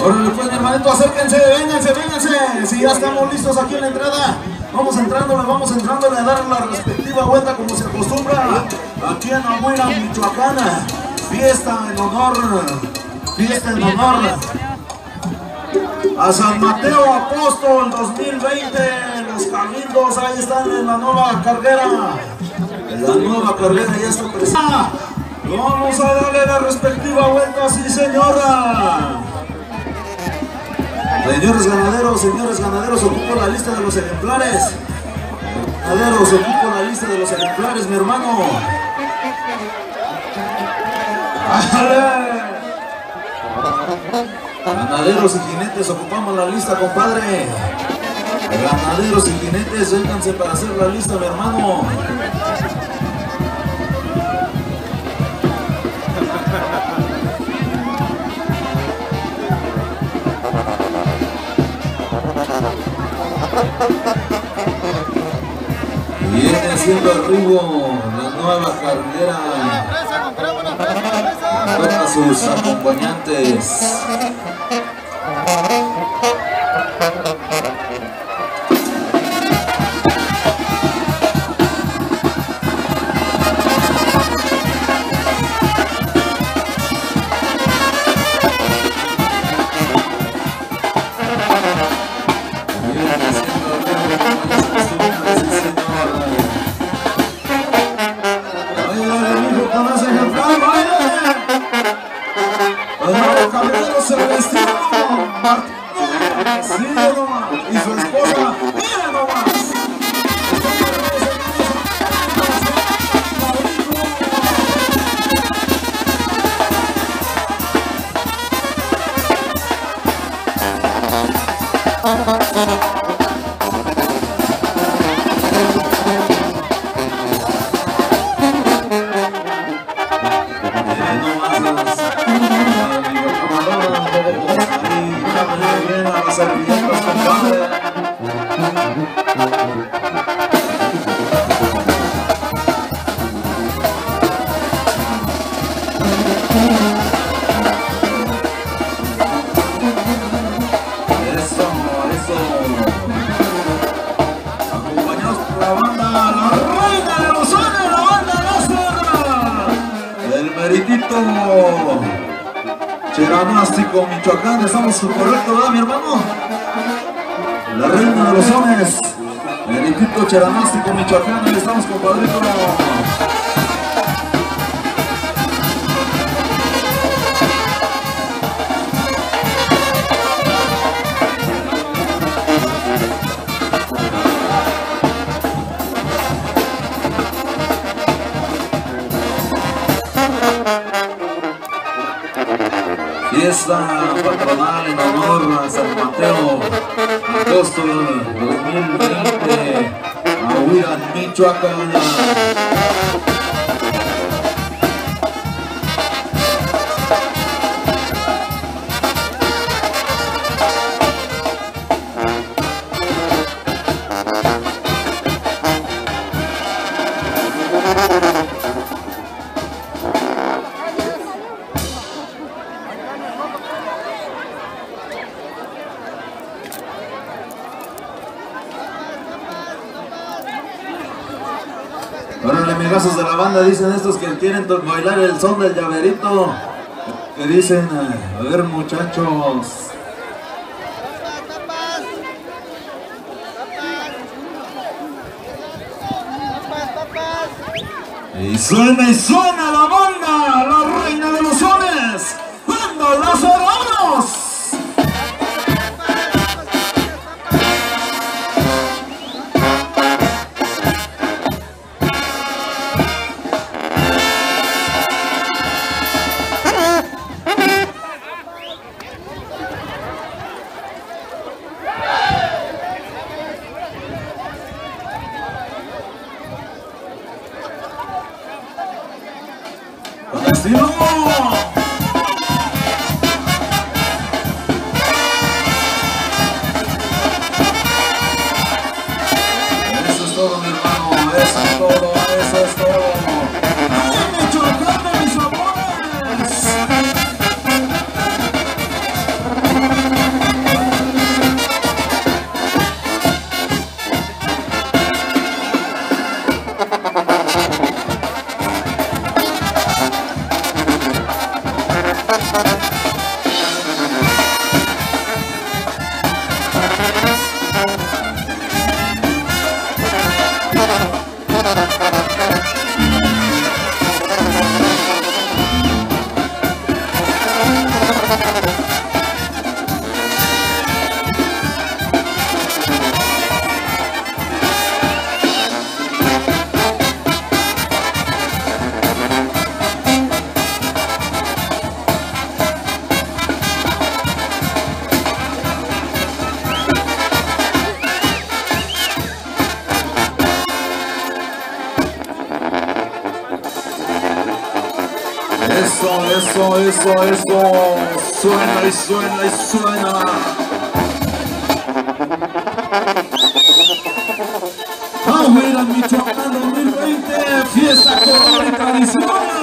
Órale pues, mi hermanito, acérquense, vénganse, vénganse. Si ya estamos listos aquí en la entrada, vamos entrándole a dar la respectiva vuelta como se acostumbra aquí en Ahuila, Michoacán. Fiesta en honor a San Mateo Apóstol 2020. Los cabildos ahí están en la nueva carrera. La nueva carrera ya está presente. Vamos a darle la respectiva vuelta, sí señora. Señores ganaderos, ocupo la lista de los ejemplares. Ganaderos, ocupo la lista de los ejemplares, mi hermano. Ganaderos y jinetes, ocupamos la lista, compadre. Ganaderos y jinetes, vénganse para hacer la lista, mi hermano. Viene siendo arribo la nueva carrera para sus acompañantes. Y su esposa, mira nomás. Cheranástico, Michoacán, estamos correcto, ¿verdad, mi hermano? La reina de los sones, Meritito Cheranástico, Michoacán, ahí estamos, compadrito. Fiesta patronal en honor a San Mateo Apóstol 2020, Ahuila, Michoacán. Órale, amigazos de la banda, dicen estos que quieren bailar el son del llaverito. Que dicen, a ver muchachos. Y suena la banda, la reina de los sones, cuando los cerramos. ¡Estilo! Eso es todo, mi hermano, eso es todo, eso es todo. ¡Michoacán de mis amores! Eso. Suena y suena y suena. Ahuila Michoacán 2020, fiesta, color y tradición.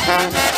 Vamos.